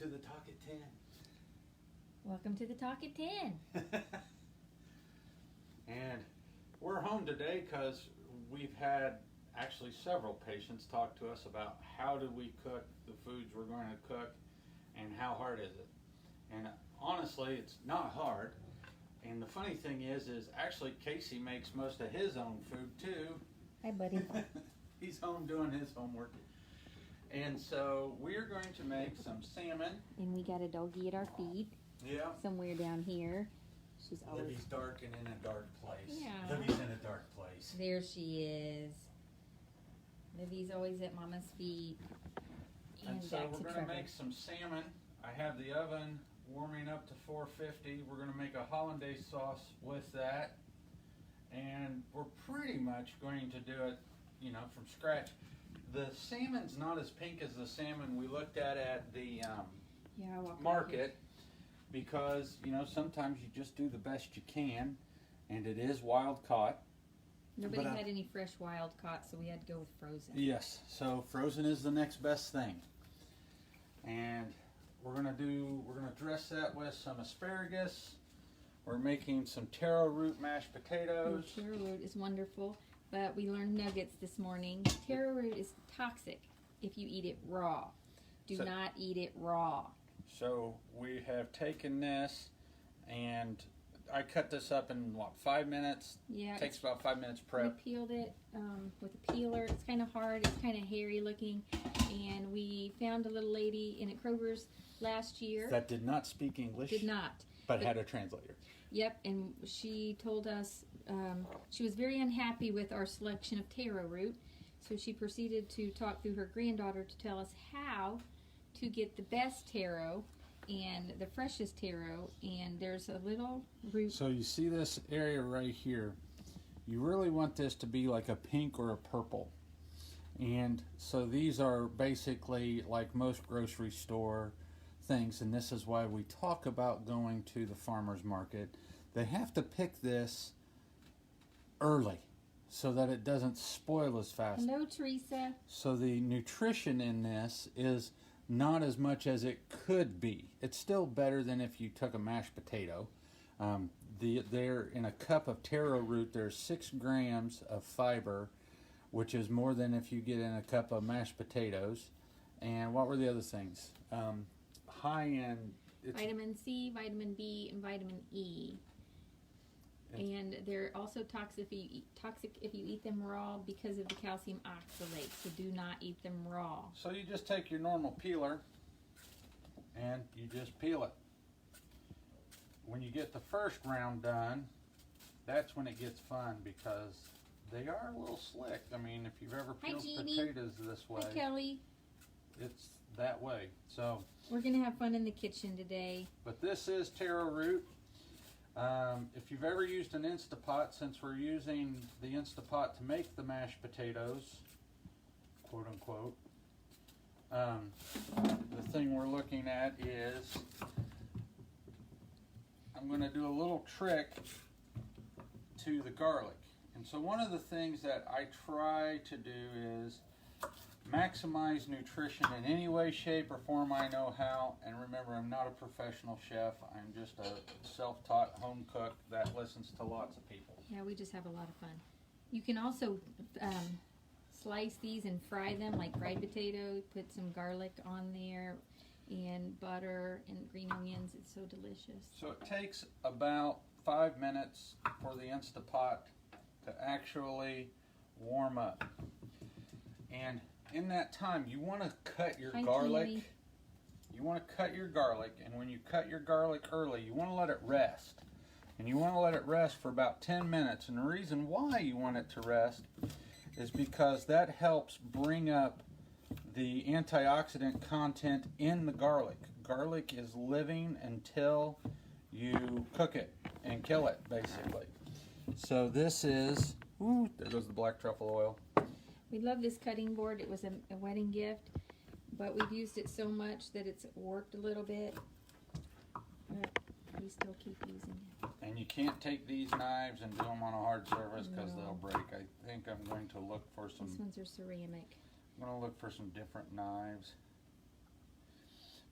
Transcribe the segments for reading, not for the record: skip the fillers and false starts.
to the Talk at 10. Welcome to the Talk at 10. And we're home today because we've had actually several patients talk to us about how do we cook the foods we're going to cook and how hard is it. And honestly, it's not hard. And the funny thing is actually Casey makes most of his own food too. Hi, buddy. He's home doing his homework. And so we're going to make some salmon. And we got a doggie at our feet. Yeah. Somewhere down here. She's always... Libby's dark and in a dark place. Yeah. Libby's in a dark place. There she is. Libby's always at Mama's feet. And so back we're to going Trevor. to make some salmon. I have the oven warming up to 450. We're going to make a hollandaise sauce with that. And we're pretty much going to do it, from scratch. The salmon's not as pink as the salmon we looked at the market because, sometimes you just do the best you can, and it is wild caught. Nobody had any fresh wild caught, so we had to go with frozen. Yes, so frozen is the next best thing. And we're gonna dress that with some asparagus. We're making some taro root mashed potatoes. Taro root is wonderful, but we learned nuggets this morning. Taro root is toxic if you eat it raw. Do not eat it raw. So we have taken this, and I cut this up in 5 minutes? Yeah. It takes about 5 minutes prep. We peeled it with a peeler. It's kind of hard. It's kind of hairy looking. And we found a little lady in at Kroger's last year. That did not speak English. Did not. But had a translator. Yep, and she told us she was very unhappy with our selection of taro root. So she proceeded to talk through her granddaughter to tell us how to get the best taro and the freshest taro, and there's a little root. So you see this area right here. You really want this to be like a pink or a purple. And so these are basically like most grocery store things, and this is why we talk about going to the farmer's market. They have to pick this early so that it doesn't spoil as fast. Hello, Teresa. So the nutrition in this is not as much as it could be. It's still better than if you took a mashed potato. There in a cup of taro root, there's 6 grams of fiber, which is more than if you get in a cup of mashed potatoes. And what were the other things? High in vitamin C, vitamin B, and vitamin E. And they're also toxic if you eat them raw because of the calcium oxalate. So do not eat them raw. So you just take your normal peeler and you just peel it. When you get the first round done, that's when it gets fun because they are a little slick. I mean, if you've ever peeled potatoes this way, hi, Kelly. It's that way. So we're gonna have fun in the kitchen today. But this is taro root. If you've ever used an Instapot, since we're using the Instapot to make the mashed potatoes, quote unquote, the thing we're looking at is I'm going to do a little trick to the garlic. And so one of the things that I try to do is maximize nutrition in any way, shape, or form I know how. And remember, I'm not a professional chef. I'm just a self-taught home cook that listens to lots of people. Yeah, we just have a lot of fun. You can also slice these and fry them like fried potatoes. Put some garlic on there and butter and green onions. It's so delicious. So it takes about 5 minutes for the Instapot to actually warm up. And in that time, you want to cut your garlic. Jamie. You want to cut your garlic, and when you cut your garlic early, you want to let it rest. And you want to let it rest for about 10 minutes. And the reason why you want it to rest is because that helps bring up the antioxidant content in the garlic. Garlic is living until you cook it and kill it, basically. So this is, ooh, there goes the black truffle oil. We love this cutting board. It was a wedding gift, but we've used it so much that it's warped a little bit. But we still keep using it. And you can't take these knives and do them on a hard surface because they'll break. I think I'm going to look for some... These ones are ceramic. I'm going to look for some different knives.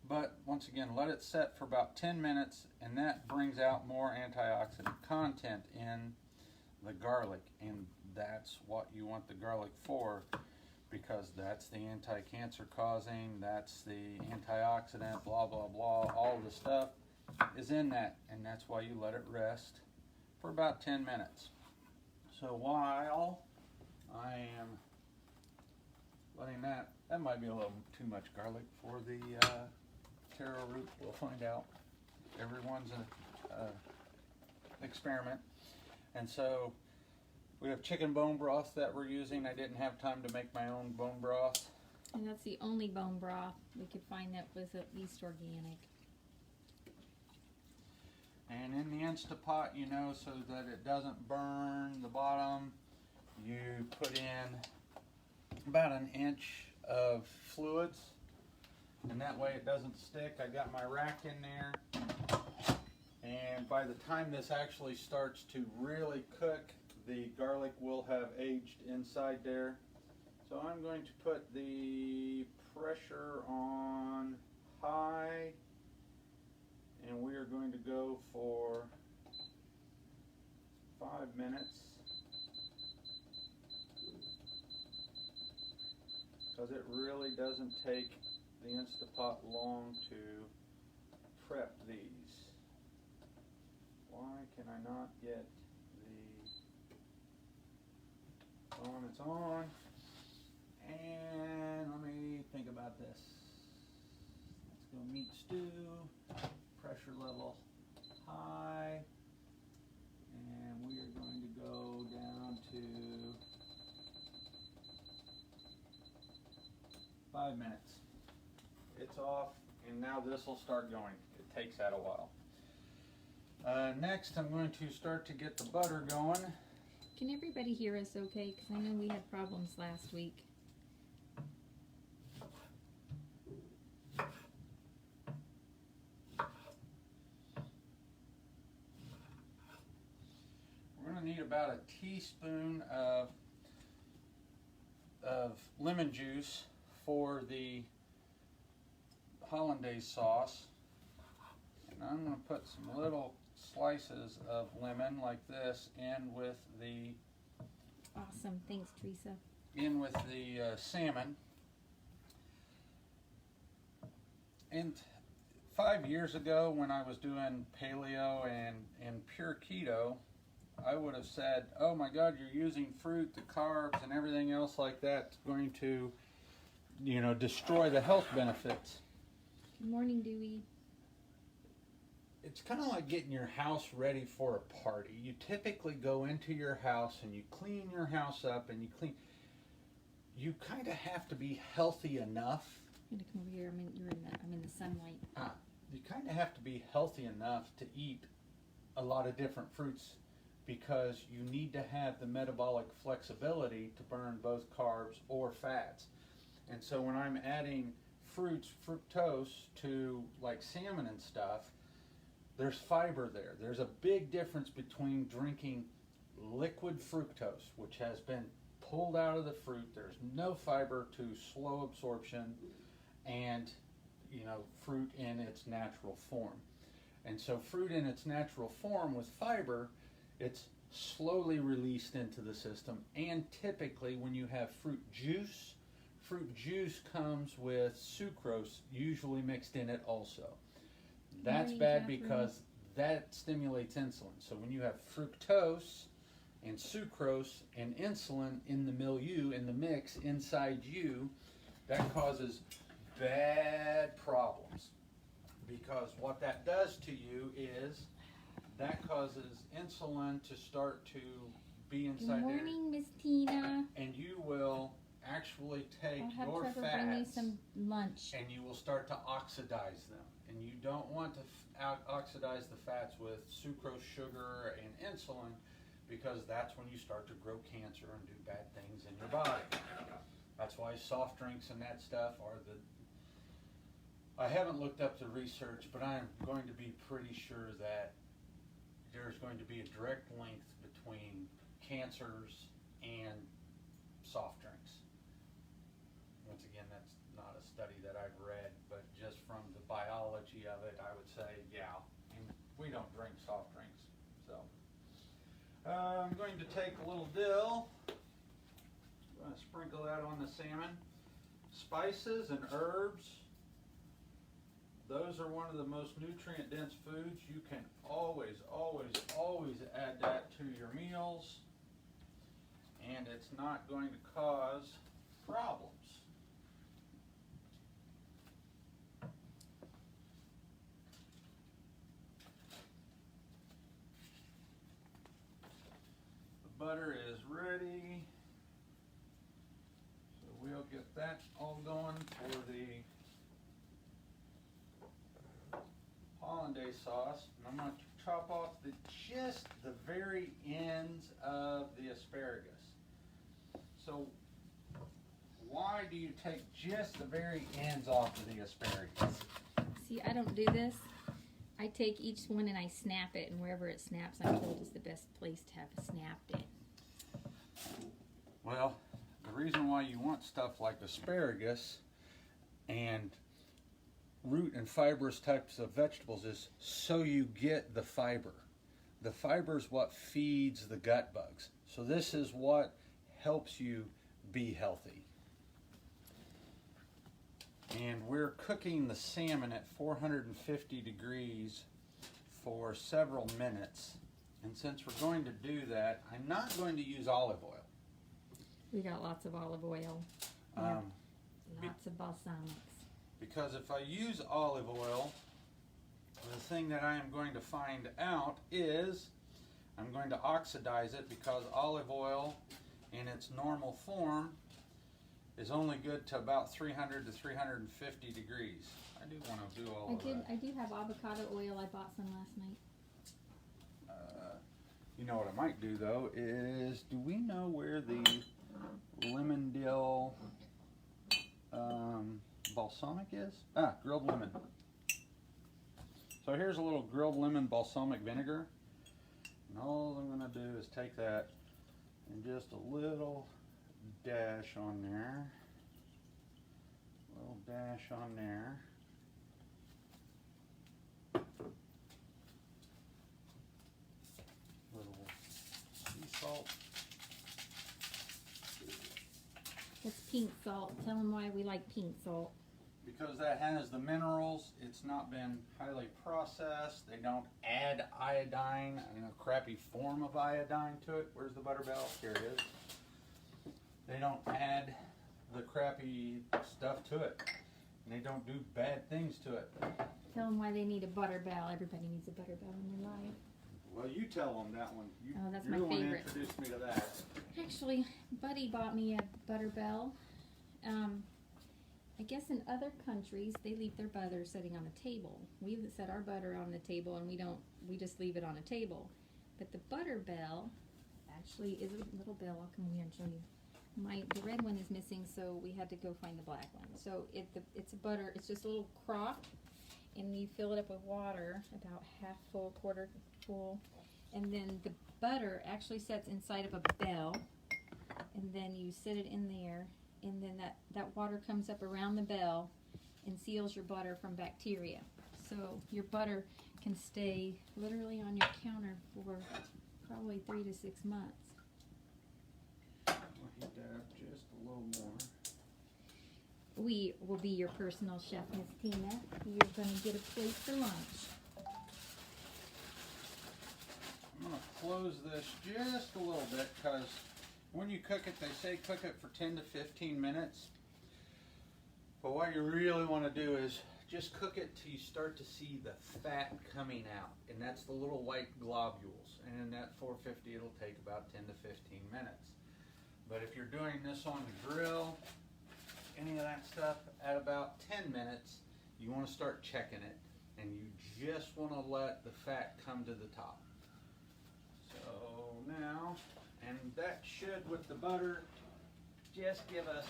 But once again, let it set for about 10 minutes, and that brings out more antioxidant content in the garlic, and that's what you want the garlic for, because that's the anti-cancer causing, that's the antioxidant, blah blah blah, all the stuff is in that, and that's why you let it rest for about 10 minutes. So while I am letting that might be a little too much garlic for the taro root, we'll find out. Everyone's an experiment. And so we have chicken bone broth that we're using. I didn't have time to make my own bone broth. And that's the only bone broth we could find that was at least organic. And in the Instapot, you know, so that it doesn't burn the bottom, you put in about an inch of fluids, and that way it doesn't stick. I got my rack in there, and by the time this actually starts to really cook, the garlic will have aged inside there. So I'm going to put the pressure on high, and we are going to go for 5 minutes, because it really doesn't take the Instapot long to prep these. Why can I not get the on? It's on. And let me think about this. Let's go meat stew, pressure level high, and we are going to go down to 5 minutes. It's off, and now this will start going. It takes that a while. Next, I'm going to start to get the butter going. Can everybody hear us okay? Because I know we had problems last week. We're going to need about a teaspoon of lemon juice for the hollandaise sauce. And I'm going to put some little slices of lemon like this in with the Awesome. Thanks, Teresa. salmon. And 5 years ago, when I was doing paleo and pure keto, I would have said, oh my God, you're using fruit, the carbs and everything else like that's going to, you know, destroy the health benefits. Good morning, Dewey. It's kind of like getting your house ready for a party. You typically go into your house and you clean your house up and you kind of have to be healthy enough. I'm gonna come over here. I'm in the sunlight. You kind of have to be healthy enough to eat a lot of different fruits, because you need to have the metabolic flexibility to burn both carbs or fats. And so when I'm adding fructose to like salmon and stuff, there's fiber there. There's a big difference between drinking liquid fructose, which has been pulled out of the fruit. There's no fiber to slow absorption, and fruit in its natural form. And so fruit in its natural form with fiber, it's slowly released into the system. And typically when you have fruit juice comes with sucrose usually mixed in it also. That's bad because that stimulates insulin. So when you have fructose and sucrose and insulin in the milieu, in the mix inside you, that causes bad problems. Because what that does to you is that causes insulin to start to be inside there. Good morning, Miss Tina. And you will actually take I'll have your Trevor fats bring me some lunch. and you will start to oxidize them. And you don't want to oxidize the fats with sucrose, sugar, and insulin, because that's when you start to grow cancer and do bad things in your body. That's why soft drinks and that stuff are I haven't looked up the research, but I'm going to be pretty sure that there's going to be a direct link between cancers and soft drinks. Once again, that's not a study that I've read, but just from the biology of it, I would say, yeah. And we don't drink soft drinks, so. I'm going to take a little dill. I'm going to sprinkle that on the salmon. Spices and herbs. Those are one of the most nutrient-dense foods. You can always, always, always add that to your meals, and it's not going to cause problems. The butter is ready, so we'll get that all going for the hollandaise sauce. And I'm going to chop off just the very ends of the asparagus. So why do you take just the very ends off of the asparagus? See, I don't do this. I take each one and I snap it, and wherever it snaps, I'm told is the best place to have it snapped in. Well, the reason why you want stuff like asparagus and root and fibrous types of vegetables is so you get the fiber. The fiber is what feeds the gut bugs. So this is what helps you be healthy. And we're cooking the salmon at 450 degrees for several minutes. And since we're going to do that, I'm not going to use olive oil. We got lots of olive oil. Lots of balsamics. Because if I use olive oil, the thing that I am going to find out is I'm going to oxidize it, because olive oil in its normal form is only good to about 300 to 350 degrees. I do want to do all of that. I do have avocado oil. I bought some last night. You know what I might do though is, do we know where the lemon dill balsamic is? Grilled lemon. So here's a little grilled lemon balsamic vinegar. And all I'm going to do is take that and just a little dash on there. A little dash on there. Little sea salt. That's pink salt. Tell them why we like pink salt. Because that has the minerals. It's not been highly processed. They don't add iodine, a crappy form of iodine to it. Where's the butterbell? Here it is. They don't add the crappy stuff to it. And they don't do bad things to it. Tell them why they need a butterbell. Everybody needs a butterbell in their life. Well, you tell them that one. That's you're my the one favorite. who introduced me to that. Actually, Buddy bought me a butterbell. I guess in other countries they leave their butter sitting on a table. We set our butter on the table, and we just leave it on a table. But the butterbell actually is a little bell. I'll come here and show you. The red one is missing, so we had to go find the black one. So it's a butter. It's just a little crock, and you fill it up with water, about half full, quarter full, and then the butter actually sets inside of a bell, and then you set it in there, and then that water comes up around the bell and seals your butter from bacteria. So your butter can stay literally on your counter for probably 3 to 6 months. I'll heat that up just a little more. We will be your personal chef, Miss Tina. You're going to get a plate for lunch. I'm going to close this just a little bit, because when you cook it, they say cook it for 10 to 15 minutes. But what you really want to do is just cook it till you start to see the fat coming out. And that's the little white globules. And in that 450, it'll take about 10 to 15 minutes. But if you're doing this on the grill, any of that stuff, at about 10 minutes, you want to start checking it. And you just want to let the fat come to the top. So now, and that should, with the butter, just give us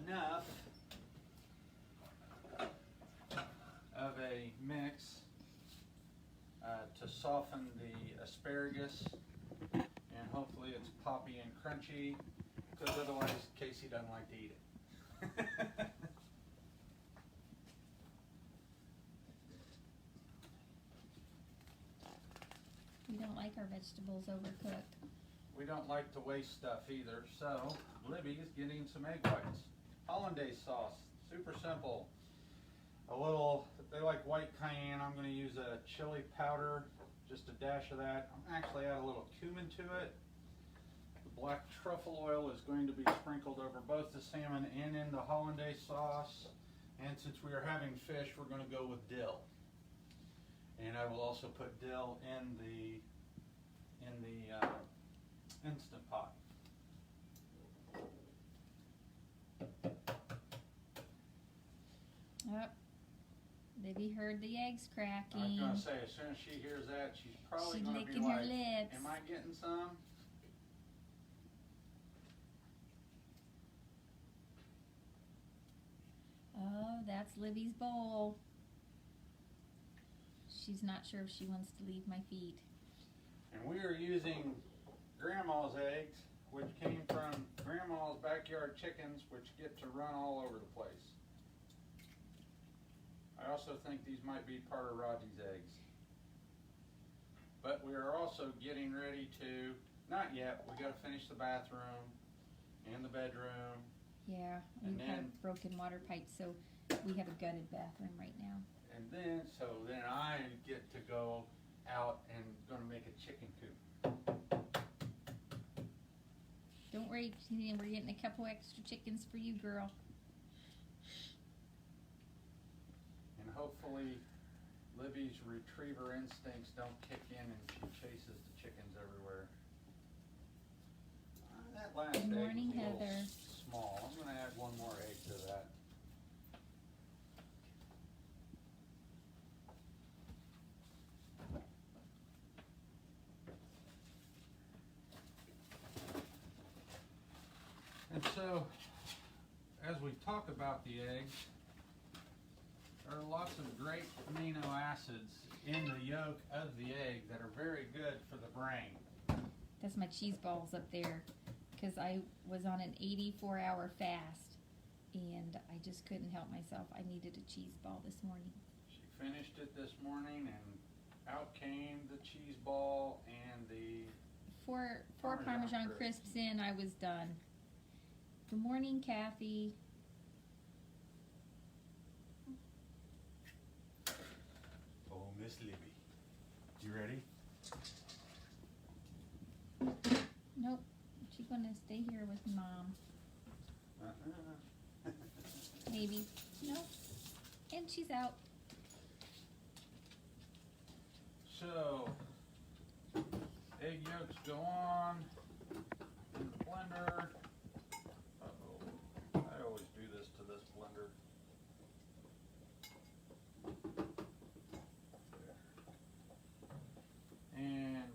enough of a mix to soften the asparagus, and hopefully it's poppy and crunchy, because otherwise Casey doesn't like to eat it. our vegetables overcooked. We don't like to waste stuff either, so Libby is getting some egg whites. Hollandaise sauce, super simple. A little, they like white cayenne. I'm going to use a chili powder, just a dash of that. I'm actually add a little cumin to it. The black truffle oil is going to be sprinkled over both the salmon and in the hollandaise sauce. And since we are having fish, we're going to go with dill. And I will also put dill in the Instant Pot. Oh, Libby heard the eggs cracking. I was going to say, as soon as she hears that, she's probably She's going to be licking her like, lips. am I getting some? Oh, that's Libby's bowl. She's not sure if she wants to leave my feet. And we are using Grandma's eggs, which came from Grandma's backyard chickens, which get to run all over the place. I also think these might be part of Rodney's eggs. But we are also getting ready to, not yet, we got to finish the bathroom and the bedroom. Yeah, And we have then- broken water pipes, so we have a gutted bathroom right now. And then, then I get to go out and gonna make a chicken coop. Don't worry, Tina, we're getting a couple extra chickens for you, girl. And hopefully Libby's retriever instincts don't kick in and she chases the chickens everywhere. That last Good egg morning, was a little Heather. small. I'm gonna add one more egg to that. And so, as we talk about the eggs, there are lots of great amino acids in the yolk of the egg that are very good for the brain. That's my cheese balls up there, because I was on an 84-hour fast, and I just couldn't help myself. I needed a cheese ball this morning. She finished it this morning, and out came the cheese ball and the... Four Parmesan Parmesan crisps. crisps in, I was done. Good morning, Kathy. Oh, Miss Libby. You ready? Nope, she's gonna stay here with Mom. Maybe. Nope. And she's out. So, egg yolks go on in the blender. Uh-oh, I always do this to this blender. There. And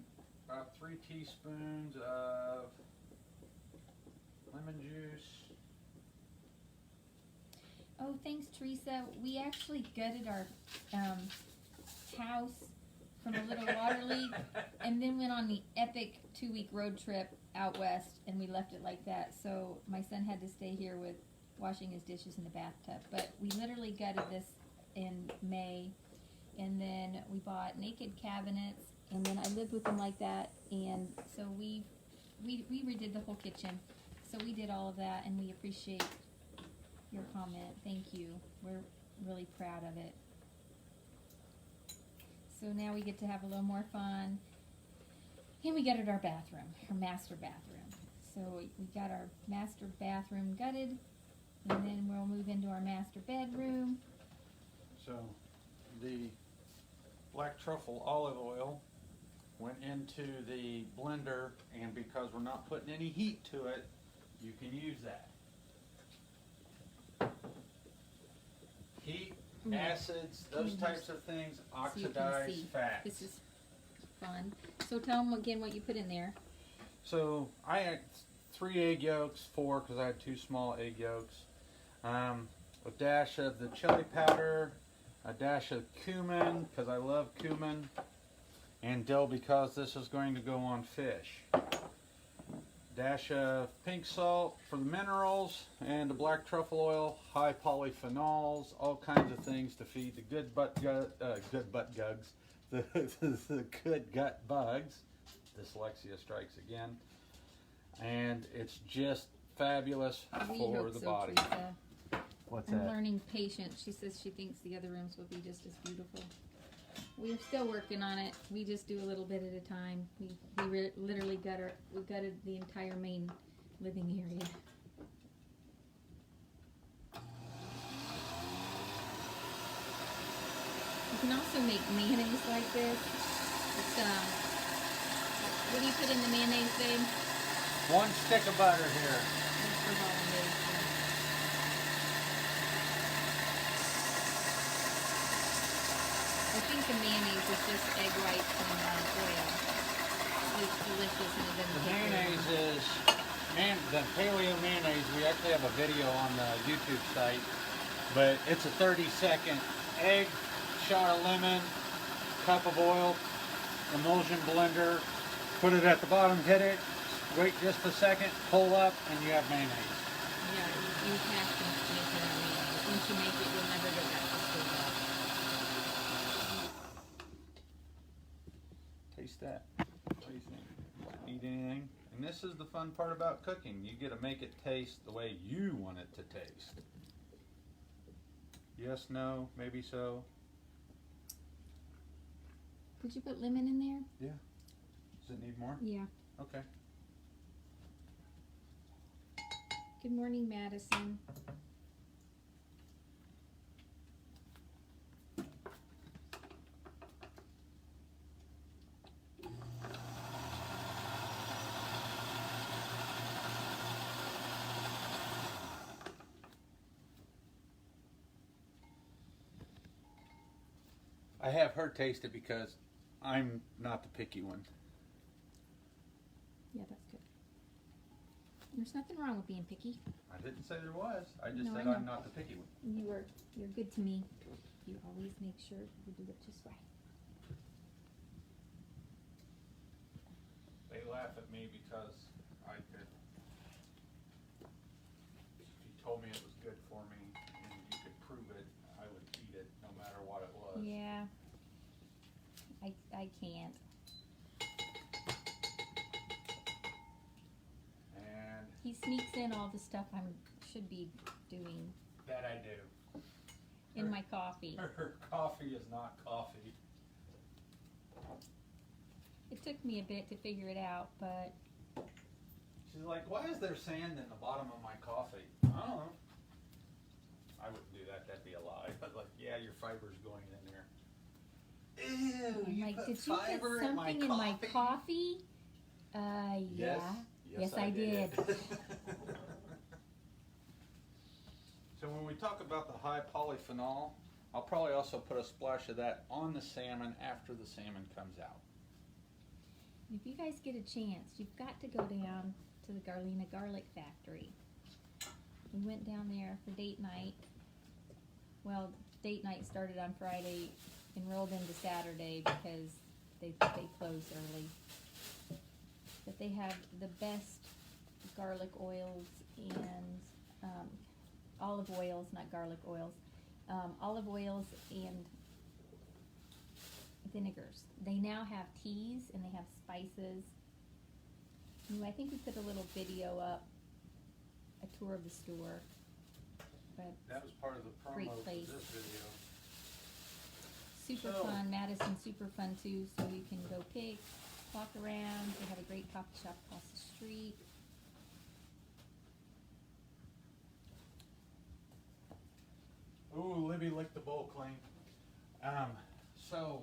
about 3 teaspoons of lemon juice. Oh, thanks, Teresa. We actually gutted our house from a little water leak, and then went on the epic 2-week road trip out west, and we left it like that. So my son had to stay here with washing his dishes in the bathtub. But we literally gutted this in May, and then we bought naked cabinets, and then I lived with them like that, and so we redid the whole kitchen. So we did all of that, and we appreciate your comment. Thank you. We're really proud of it. So now we get to have a little more fun. And we gutted our bathroom, our master bathroom. So we got our master bathroom gutted, and then we'll move into our master bedroom. So, the black truffle olive oil went into the blender, and because we're not putting any heat to it, you can use that. Heat, acids, those types of things So you can oxidize see. fats. This is fun. So tell them again what you put in there. So I had 3 egg yolks, 4 because I had 2 small egg yolks. A dash of the chili powder, a dash of cumin because I love cumin, and dill because this is going to go on fish. Dash of pink salt for the minerals, and the black truffle oil, high polyphenols, all kinds of things to feed the good butt gugs, the good gut bugs. dyslexia strikes again. And it's just fabulous We for hope the so, body. Teresa. What's I'm that? learning patience. She says she thinks the other rooms will be just as beautiful. We're still working on it. We just do a little bit at a time. We literally gutted the entire main living area. You can also make mayonnaise like this. It's what do you put in the mayonnaise, babe? 1 stick of butter here. That's for hollandaise. I think the mayonnaise is just egg whites and oil. It's delicious and it doesn't The take very mayonnaise long. is, the paleo mayonnaise, we actually have a video on the YouTube site, but it's a 30-second egg, shot of lemon, cup of oil, emulsion blender, put it at the bottom, hit it, wait just a second, pull up, and you have mayonnaise. Yeah, you have to make it on mayonnaise. Once you make it, you'll never go back to store. Taste that. What do you think? Eat anything? And this is the fun part about cooking. You get to make it taste the way you want it to taste. Yes, no, maybe so. Did you put lemon in there? Yeah. Does it need more? Yeah. Okay. Good morning, Madison. I have her taste it because I'm not the picky one. Yeah, that's good. There's nothing wrong with being picky. I didn't say there was. I just No, said I know. I'm not the picky one. You're good to me. You always make sure you do it just right. They laugh at me because I could. If you told me it was good for me and you could prove it, I would eat it no matter what it was. Yeah. I can't. And He sneaks in all the stuff I should be doing that I do. in my coffee. Her coffee is not coffee. It took me a bit to figure it out, but She's like, why is there sand in the bottom of my coffee? I don't know. I wouldn't do that. That'd be a lie. But like, yeah, your fiber's going in there. Ew, I'm you like, put did you fiber put in my something in my coffee? coffee? Yeah. Yes, I did. So when we talk about the high polyphenol, I'll probably also put a splash of that on the salmon after the salmon comes out. If you guys get a chance, you've got to go down to the Garlina Garlic Factory. We went down there for date night. Well, date night started on Friday and rolled into Saturday because they closed early. But they have the best garlic oils and olive oils, not garlic oils, olive oils and vinegars. They now have teas and they have spices. I think we put a little video up, a tour of the store. But That was part of the Great promo for place. this video. super So- fun. Madison's super fun too, so you can go pick, walk around. They have a great coffee shop across the street. Ooh, Libby licked the bowl clean. So,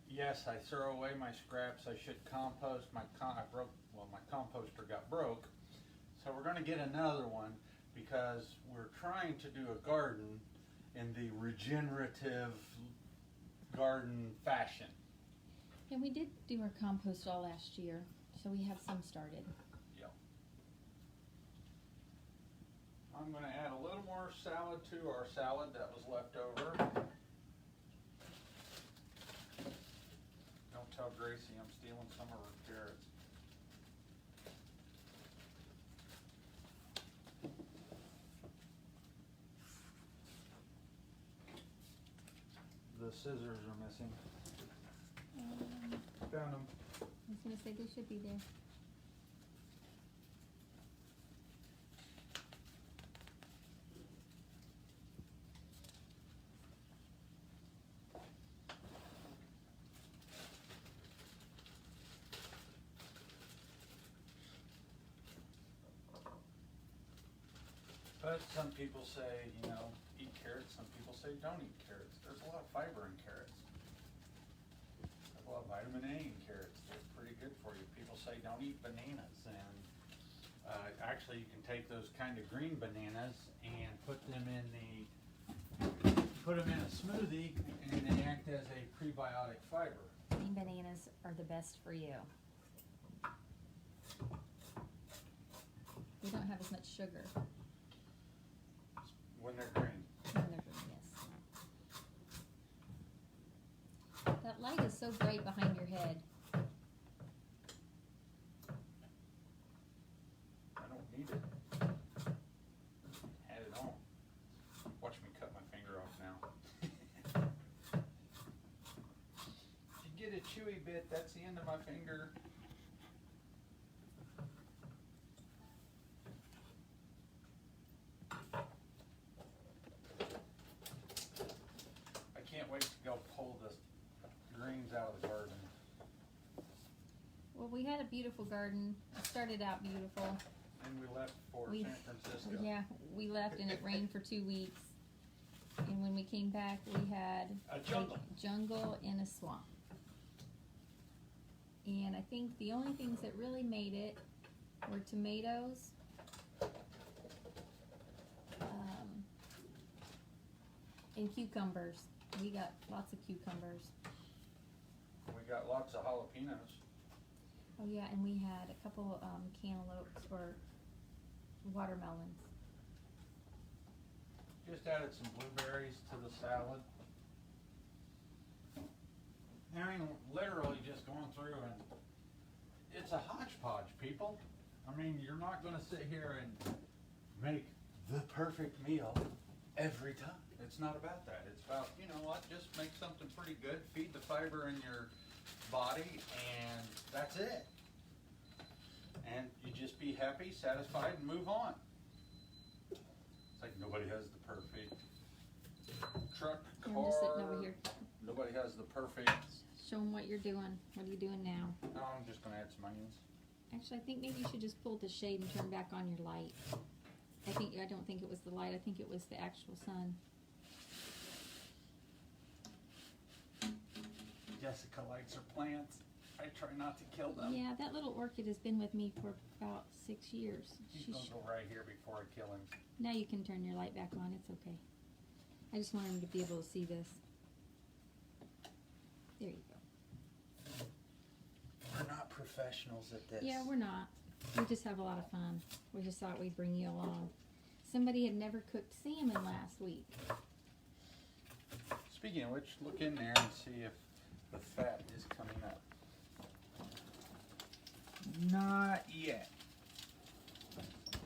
yes, I throw away my scraps. I should compost. My composter got broke. So we're going to get another one because we're trying to do a garden in the regenerative garden fashion. And we did do our compost all last year, so we have some started. Yep. I'm going to add a little more salad to our salad that was left over. Don't tell Gracie I'm stealing some of her carrots. The scissors are missing. Found them. I was gonna say they should be there. But some people say, you know, eat carrots. Some people say don't eat carrots. There's a lot of fiber in carrots. There's a lot of vitamin A in carrots. They're pretty good for you. People say don't eat bananas. And actually, you can take those kind of green bananas and put them in a smoothie, and they act as a prebiotic fiber. Green bananas are the best for you. They don't have as much sugar. When they're green. When they're green, yes. That light is so bright behind your head. I don't need it. Had it on. Watch me cut my finger off now. If you get a chewy bit, that's the end of my finger. I can't wait to go pull the greens out of the garden. Well, we had a beautiful garden. It started out beautiful. And we left for We- San Francisco. Yeah, we left and it rained for 2 weeks. And when we came back, we had A jungle. jungle and a swamp. And I think the only things that really made it were tomatoes, and cucumbers. We got lots of cucumbers. We got lots of jalapenos. Oh yeah, and we had a couple cantaloupes or watermelons. Just added some blueberries to the salad. I mean, literally just going through, and it's a hodgepodge, people. I mean, you're not going to sit here and make the perfect meal every time. It's not about that. It's about, you know what, just make something pretty good, feed the fiber in your body, and that's it. And you just be happy, satisfied, and move on. It's like nobody has the perfect truck, I'm just sitting car. over here. Nobody has the perfect. Show them what you're doing. What are you doing now? No, I'm just gonna add some onions. Actually, I think maybe you should just pull the shade and turn back on your light. I don't think it was the light. I think it was the actual sun. Jessica likes her plants. I try not to kill them. Yeah, that little orchid has been with me for about 6 years. He's gonna go right here before I kill him. Now you can turn your light back on. It's okay. I just want him to be able to see this. There you go. We're not professionals at this. Yeah, we're not. We just have a lot of fun. We just thought we'd bring you along. Somebody had never cooked salmon last week. Speaking of which, look in there and see if the fat is coming up. Not yet.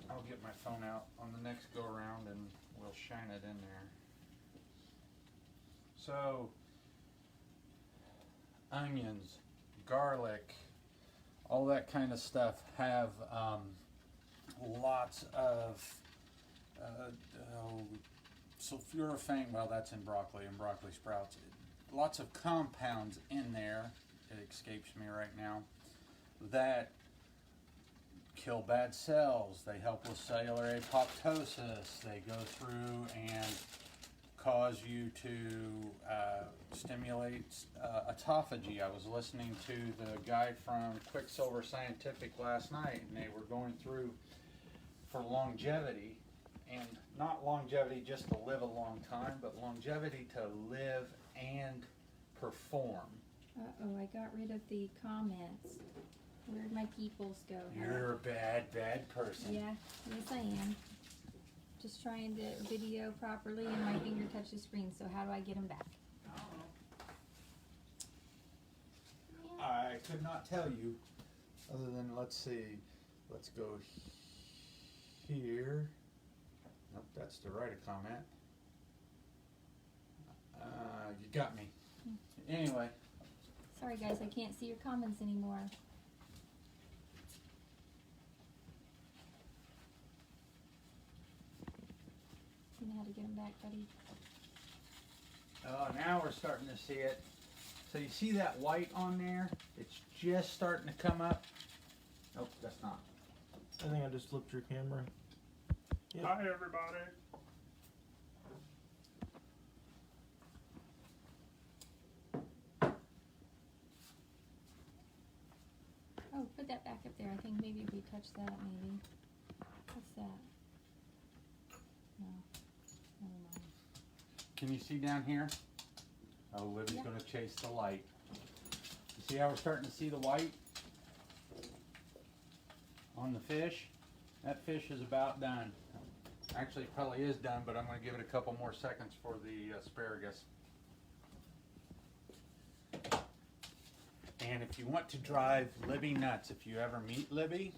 I'll get my phone out on the next go around and we'll shine it in there. So, onions, garlic, all that kind of stuff have lots of sulforaphane. Well, that's in broccoli and broccoli sprouts. Lots of compounds in there. It escapes me right now. That kill bad cells. They help with cellular apoptosis. They go through and cause you to stimulate autophagy. I was listening to the guy from Quicksilver Scientific last night, and they were going through for longevity, and not longevity just to live a long time, but longevity to live and perform. Uh-oh, I got rid of the comments. Where'd my peoples go? You're a bad, bad person. Yeah, yes I am. Just trying to video properly and my finger touched the screen, so how do I get them back? I don't know. I could not tell you, other than, let's see, let's go here. Nope, that's to write a comment. You got me. Anyway, Sorry guys, I can't see your comments anymore. You know how to get them back, buddy? Oh, now we're starting to see it. So you see that white on there? It's just starting to come up. Nope, that's not. I think I just flipped your camera. Yep. Hi, everybody. Oh, put that back up there. I think maybe if we touch that, maybe. What's that? No. Never mind. Can you see down here? Oh, Libby's Yeah. going to chase the light. You see how we're starting to see the white on the fish? That fish is about done. Actually, it probably is done, but I'm going to give it a couple more seconds for the asparagus. And if you want to drive Libby nuts, if you ever meet Libby,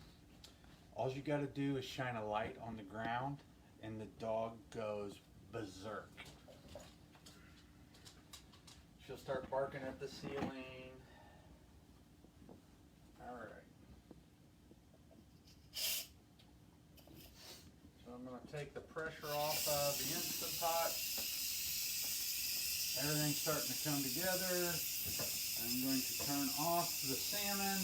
all you got to do is shine a light on the ground and the dog goes berserk. She'll start barking at the ceiling. All right. So I'm going to take the pressure off of the Instant Pot. Everything's starting to come together. I'm going to turn off the salmon.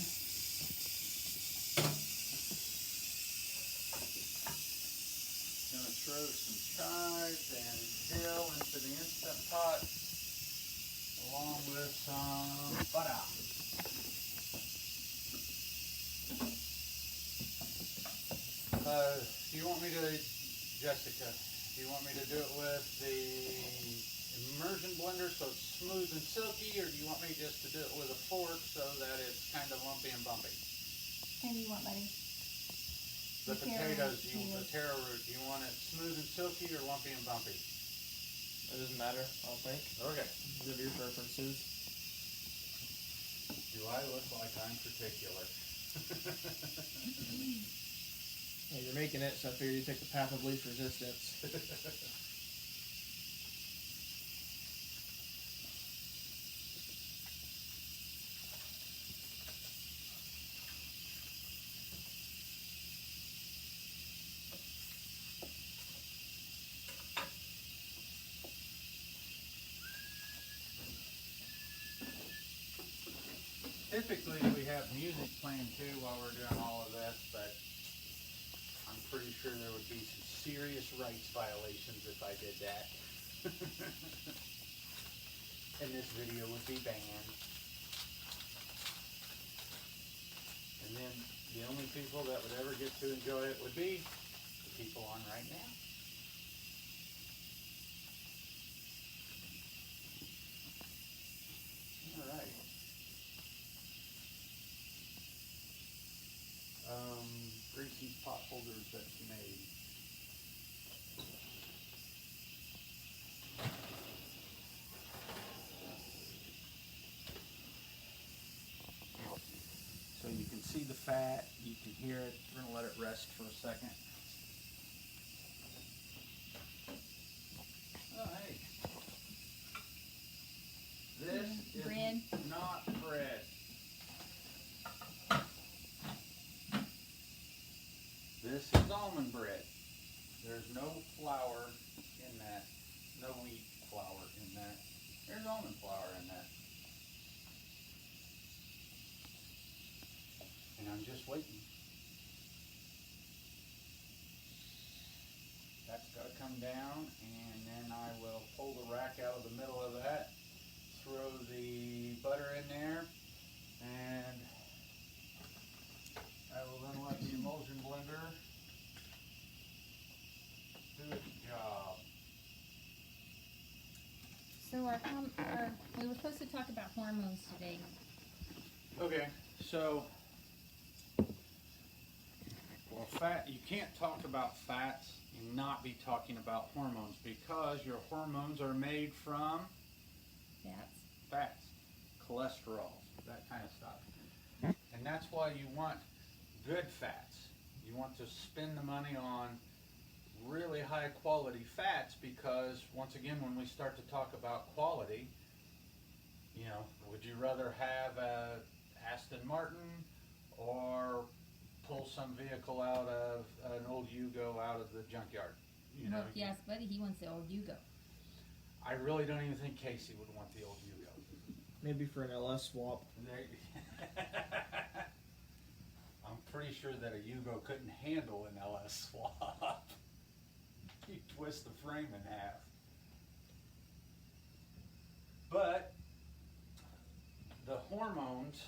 Going to throw some chives and dill into the Instant Pot along with some butter. Do you want me to, Jessica, do you want me to do it with the immersion blender so it's smooth and silky, or do you want me just to do it with a fork so that it's kind of lumpy and bumpy? How do you want, buddy? The The taro potatoes, root. the taro root, do you want it smooth and silky or lumpy and bumpy? It doesn't matter, I don't think. Okay. These are your preferences. Do I look like I'm particular? Yeah, you're making it, so I figured you'd take the path of least resistance. Typically, we have music playing too while we're doing all of this, but I'm pretty sure there would be some serious rights violations if I did that. And this video would be banned. And then the only people that would ever get to enjoy it would be the people on right now. All right. Greasy pot holders that she made. So you can see the fat, you can hear it. We're going to let it rest for a second. Oh, hey. This is Bread. not bread. This is almond bread. There's no flour in that, no wheat flour in that. There's almond flour in that. And I'm just waiting. That's got to come down, and then I will pull the rack out of the middle of that, throw the butter in there, and I will then let the emulsion blender do its job. So we were supposed to talk about hormones today. Okay, so, well, fat, you can't talk about fats and not be talking about hormones, because your hormones are made from fats, cholesterol, that kind of stuff. And that's why you want good fats. You want to spend the money on really high quality fats, because once again, when we start to talk about quality, You know, would you rather have a Aston Martin or pull some vehicle out of an old Yugo out of the junkyard? You know, Well, if you ask Buddy, he wants the old Yugo. I really don't even think Casey would want the old Yugo. Maybe for an LS swap. I'm pretty sure that a Yugo couldn't handle an LS swap. You twist the frame in half. But the hormones,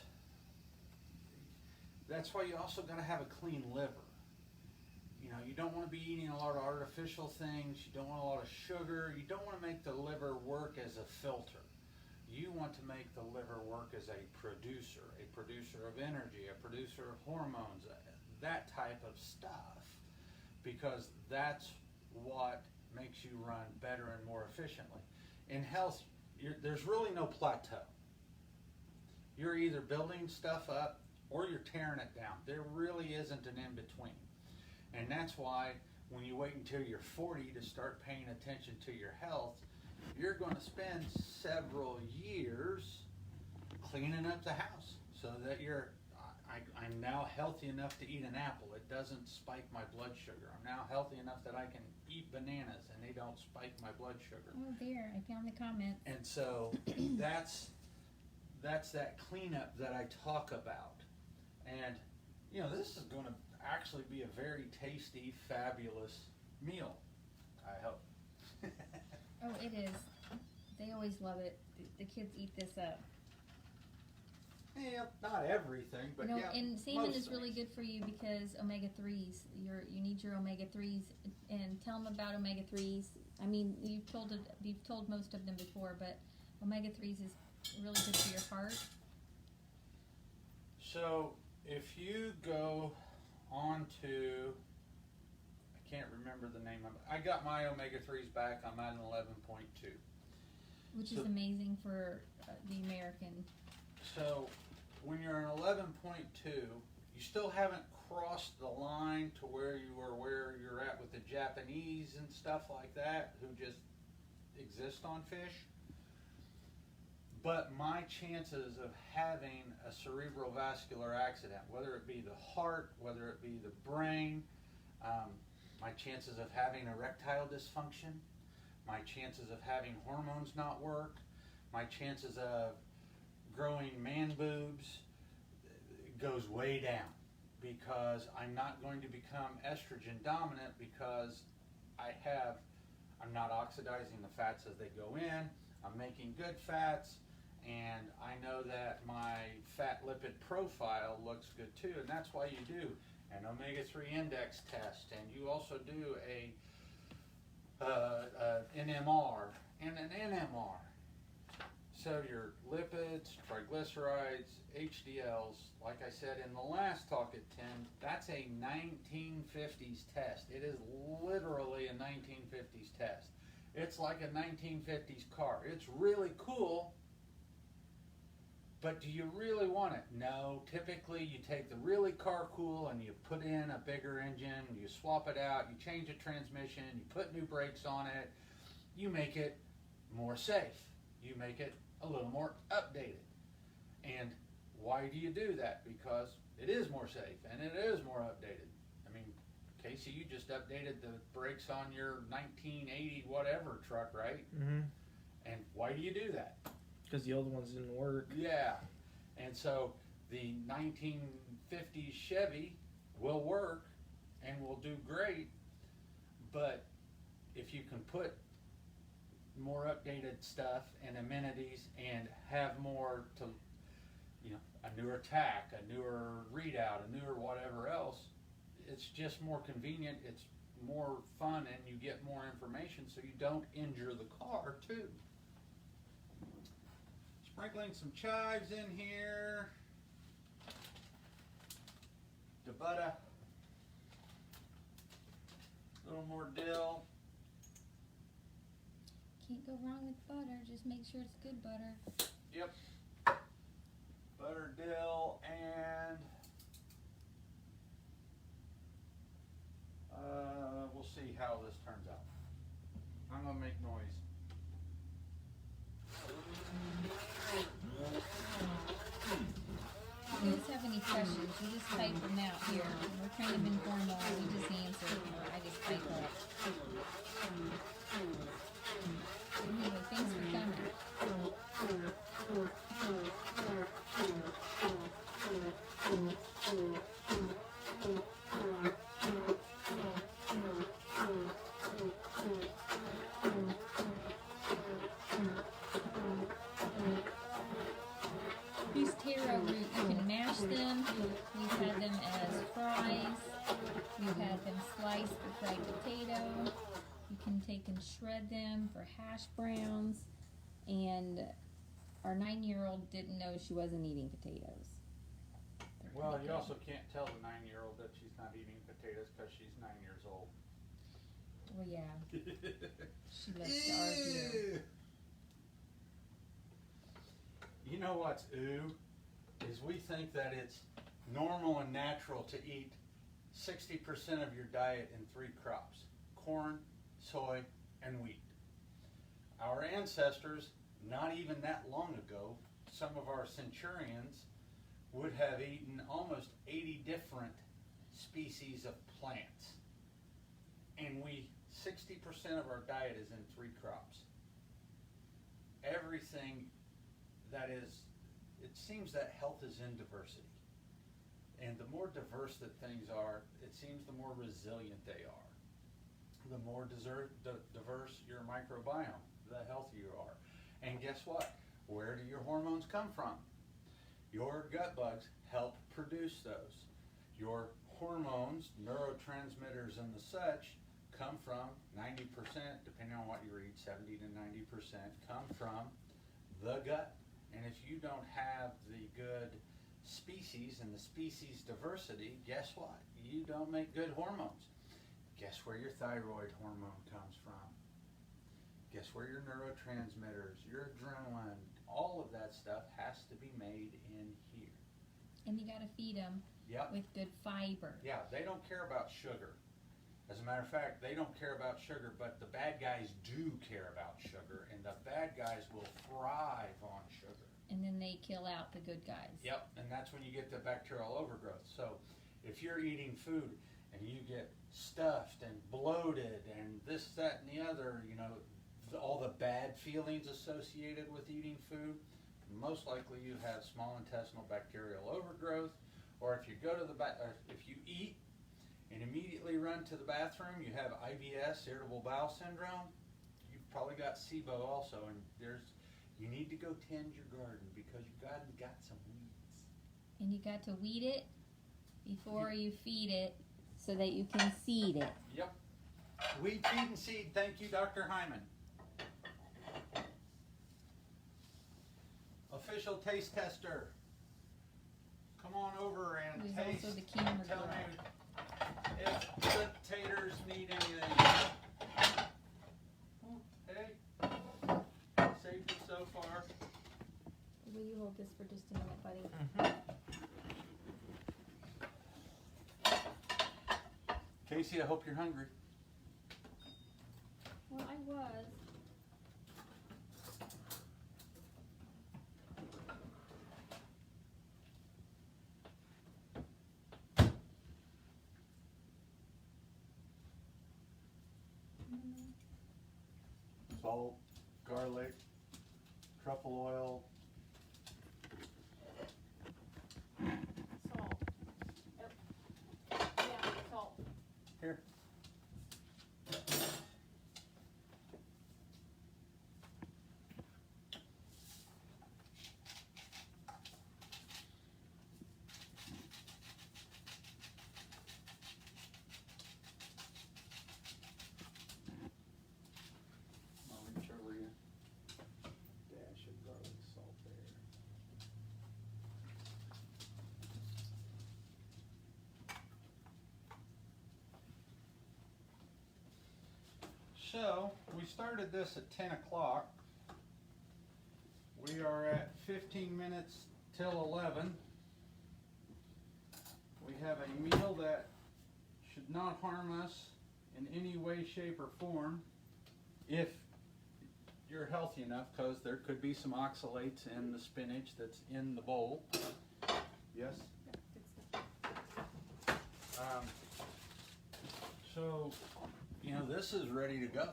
that's why you also got to have a clean liver. You know, you don't want to be eating a lot of artificial things. You don't want a lot of sugar. You don't want to make the liver work as a filter. You want to make the liver work as a producer of energy, a producer of hormones, that type of stuff, because that's what makes you run better and more efficiently. In health, there's really no plateau. You're either building stuff up or you're tearing it down. There really isn't an in-between. And that's why when you wait until you're 40 to start paying attention to your health, you're going to spend several years cleaning up the house so that I'm now healthy enough to eat an apple. It doesn't spike my blood sugar. I'm now healthy enough that I can eat bananas and they don't spike my blood sugar. Oh dear, I found the comment. And so that's that cleanup that I talk about. And you know, this is going to actually be a very tasty, fabulous meal, I hope. Oh, it is. They always love it. The kids eat this up. Yeah, not everything, but No, yeah, and salmon most is really things. good for you because omega-3s. You need your omega-3s, and tell them about omega-3s. I mean, you've told most of them before, but omega-3s is really good for your heart. So if you go on to, I can't remember the name of it. I got my omega-3s back. I'm at an 11.2. Which is amazing for the American. So when you're an 11.2, you still haven't crossed the line to where you're at with the Japanese and stuff like that, who just exist on fish. But my chances of having a cerebrovascular accident, whether it be the heart, whether it be the brain, my chances of having erectile dysfunction, my chances of having hormones not work, my chances of growing man boobs goes way down, because I'm not going to become estrogen dominant because I'm not oxidizing the fats as they go in. I'm making good fats, and I know that my fat lipid profile looks good too, and that's why you do an omega-3 index test, and you also do an NMR and an NMR. So your lipids, triglycerides, HDLs, like I said in the last talk at 10, that's a 1950s test. It is literally a 1950s test. It's like a 1950s car. It's really cool, but do you really want it? No. Typically, you take the really car cool and you put in a bigger engine, you swap it out, you change the transmission, you put new brakes on it, you make it more safe. You make it a little more updated. And why do you do that? Because it is more safe and it is more updated. I mean, Casey, you just updated the brakes on your 1980 whatever truck, right? Mm-hmm. And why do you do that? Because the old ones didn't work. Yeah. And so the 1950s Chevy will work and will do great, but if you can put more updated stuff and amenities and have more to, you know, a newer tack, a newer readout, a newer whatever else, it's just more convenient, it's more fun, and you get more information so you don't injure the car too. Sprinkling some chives in here, the butter, a little more dill. Can't go wrong with butter. Just make sure it's good butter. Yep. Butter, dill, and we'll see how this turns out. I'm gonna make noise. questions. You just type them out here. We're kind of informal. We just answer. I just type up. Anyway, thanks for coming. These taro root, you can mash them. We've had them as fries. We've had them sliced for fried potato. You can take and shred them for hash browns. And our 9-year-old didn't know she wasn't eating potatoes. They're Well, pretty you good. also can't tell the 9-year-old that she's not eating potatoes because she's 9 years old. Well, yeah. She loves to argue. You know what's ooh? Is we think that it's normal and natural to eat 60% of your diet in 3 crops: corn, soy, and wheat. Our ancestors, not even that long ago, some of our centurions would have eaten almost 80 different species of plants. And 60% of our diet is in 3 crops. Everything that is, it seems that health is in diversity. And the more diverse that things are, it seems the more resilient they are. The more diverse your microbiome, the healthier you are. And guess what? Where do your hormones come from? Your gut bugs help produce those. Your hormones, neurotransmitters and the such, come from 90%, depending on what you eat, 70 to 90% come from the gut. And if you don't have the good species and the species diversity, guess what? You don't make good hormones. Guess where your thyroid hormone comes from? Guess where your neurotransmitters, your adrenaline, all of that stuff has to be made in here. And you gotta feed them with good fiber. Yeah, they don't care about sugar. As a matter of fact, they don't care about sugar, but the bad guys do care about sugar, and the bad guys will thrive on sugar. And then they kill out the good guys. Yep, and that's when you get the bacterial overgrowth. So if you're eating food and you get stuffed and bloated and this, that, and the other, you know, all the bad feelings associated with eating food, most likely you have small intestinal bacterial overgrowth, or if you go to if you eat and immediately run to the bathroom, you have IBS, irritable bowel syndrome, you've probably got SIBO also, and you need to go tend your garden because you got some weeds. And you got to weed it before you feed it so that you can seed it. Yep. Weed, feed, and seed. Thank you, Dr. Hyman. Official taste tester. Come on over and Who's taste. also the camera Tell girl. me if the taters need anything. Hey, safety so far. Will you hold this for just a minute, buddy? Casey, I hope you're hungry. Well, I was. Salt, garlic, truffle oil. Salt. Yeah, salt. Here. I'll reach over you. Dash of garlic salt there. So, we started this at 10 o'clock. We are at 15 minutes till 11. We have a meal that should not harm us in any way, shape, or form if you're healthy enough, because there could be some oxalates in the spinach that's in the bowl. Yes? Fix the So, you know, this is ready to go.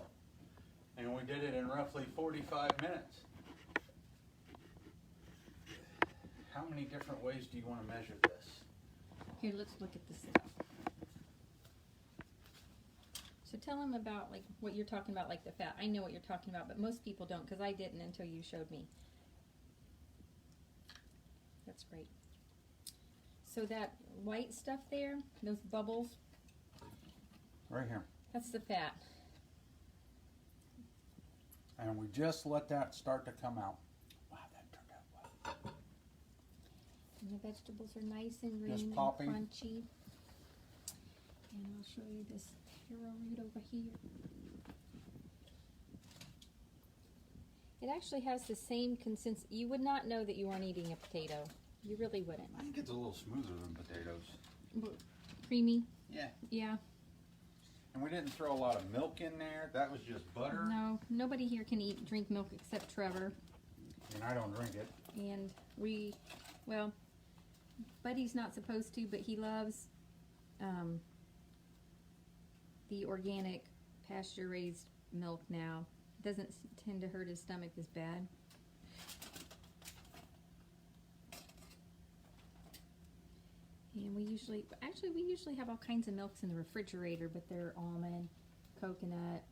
And we did it in roughly 45 minutes. How many different ways do you want to measure this? Here, let's look at this stuff. So tell them about like what you're talking about, like the fat. I know what you're talking about, but most people don't, because I didn't until you showed me. That's great. So that white stuff there, those bubbles, Right here. that's the fat. And we just let that start to come out. Wow, that turned out well. And the vegetables are nice and green Just and popping. crunchy. And I'll show you this taro root over here. It actually has the same consistency. You would not know that you weren't eating a potato. You really wouldn't. I think it's a little smoother than potatoes. Creamy. Yeah. Yeah. And we didn't throw a lot of milk in there. That was just butter. No, nobody here can drink milk except Trevor. And I don't drink it. And well, Buddy's not supposed to, but he loves the organic pasture-raised milk now. It doesn't tend to hurt his stomach as bad. And we usually have all kinds of milks in the refrigerator, but they're almond, coconut.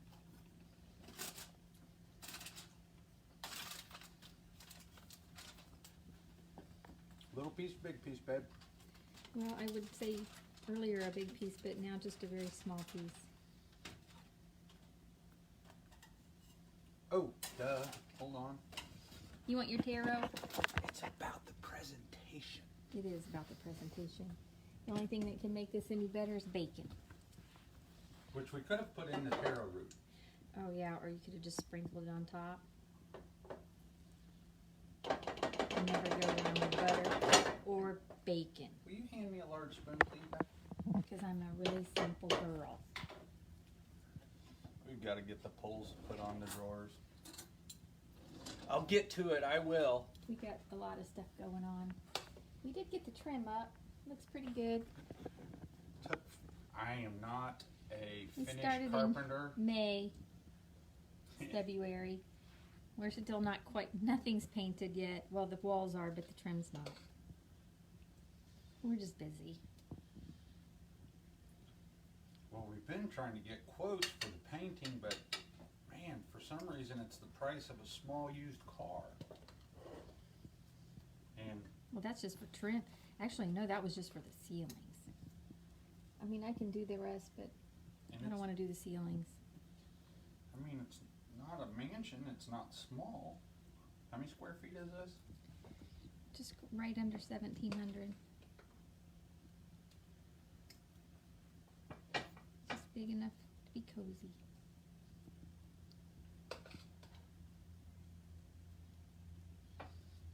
Little piece, big piece, babe. Well, I would say earlier a big piece, but now just a very small piece. Oh, duh. Hold on. You want your taro? It's about the presentation. It is about the presentation. The only thing that can make this any better is bacon. Which we could have put in the taro root. Oh yeah, or you could have just sprinkled it on top. Never go wrong with butter or bacon, Will you hand me a large spoon, please? because I'm a really simple girl. We've got to get the poles put on the drawers. I'll get to it, I will. We got a lot of stuff going on. We did get the trim up. Looks pretty good. I am not a We finished started carpenter. in May, February. We're still not quite, nothing's painted yet. Well, the walls are, but the trim's not. We're just busy. Well, we've been trying to get quotes for the painting, but man, for some reason it's the price of a small used car. And Well, that's just for trim. Actually, no, that was just for the ceilings. I mean, I can do the rest, but I don't want to do the ceilings. I mean, it's not a mansion, it's not small. How many square feet is this? Just right under 1,700. Just big enough to be cozy.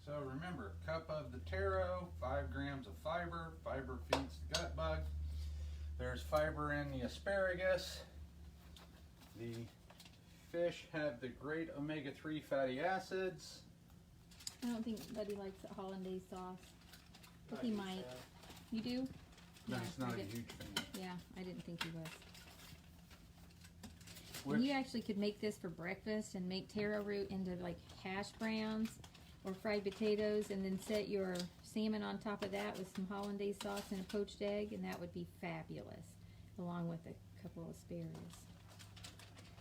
So remember, cup of the taro, 5 grams of fiber. Fiber feeds the gut bug. There's fiber in the asparagus. The fish have the great omega-3 fatty acids. I don't think Buddy likes the hollandaise sauce, but he Not might. huge fan. You do? No, Yeah, he's not I a did- huge fan. Yeah, I didn't think he was. Which, And you actually could make this for breakfast and make taro root into like hash browns or fried potatoes, and then set your salmon on top of that with some hollandaise sauce and a poached egg, and that would be fabulous, along with a couple of asparagus.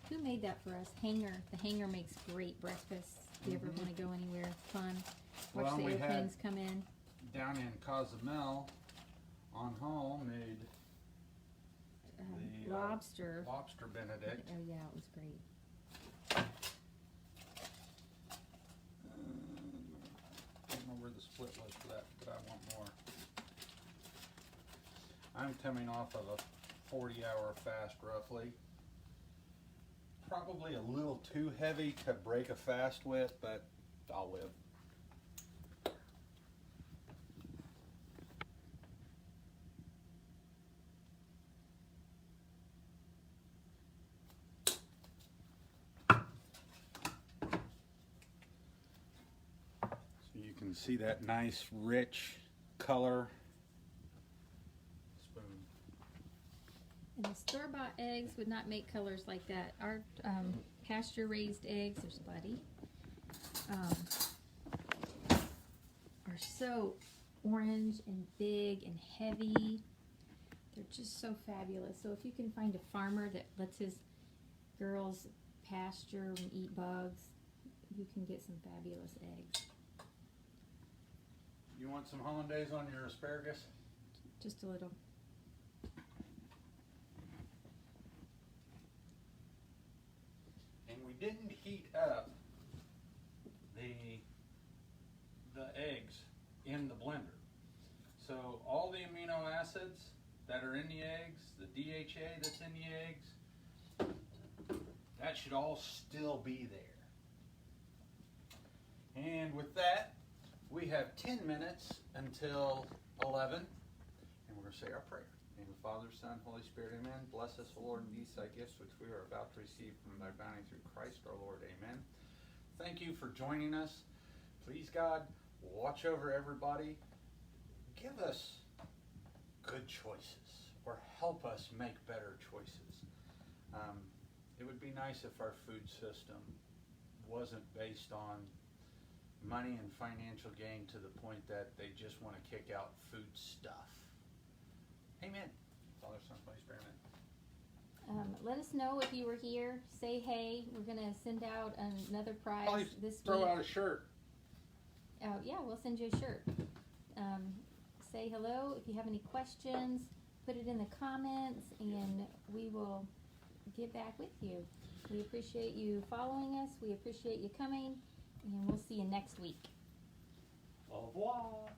Who made that for us? Hanger. The Hanger makes great breakfast. If you ever Mhm. want to go anywhere fun, watch Well, the we had- airplanes come in. down in Cozumel, on Hall, made the Lobster. lobster benedict. Oh yeah, it was great. I don't know where the split was for that, but I want more. I'm coming off of a 40-hour fast, roughly. Probably a little too heavy to break a fast with, but I'll live. So you can see that nice, rich color. Spoon. And the store-bought eggs would not make colors like that. Our pasture-raised eggs are spotty. Are so orange and big and heavy. They're just so fabulous. So if you can find a farmer that lets his girls pasture and eat bugs, you can get some fabulous eggs. You want some hollandaise on your asparagus? Just a little. And we didn't heat up the eggs in the blender. So all the amino acids that are in the eggs, the DHA that's in the eggs, that should all still be there. And with that, we have 10 minutes until 11, and we're going to say our prayer. In the name of the Father, Son, Holy Spirit, amen. Bless us, O Lord, in these thy gifts which we are about to receive from thy bounty through Christ our Lord, amen. Thank you for joining us. Please, God, watch over everybody. Give us good choices, or help us make better choices. It would be nice if our food system wasn't based on money and financial gain to the point that they just want to kick out food stuff. Amen. Father, Son, Holy Spirit, amen. Let us know if you were here. Say hey. We're going to send out another prize Probably this week. throw out a shirt. Yeah, we'll send you a shirt. Say hello. If you have any questions, put it in the comments, and we will get back with you. We appreciate you following us. We appreciate you coming, and we'll see you next week. Au revoir.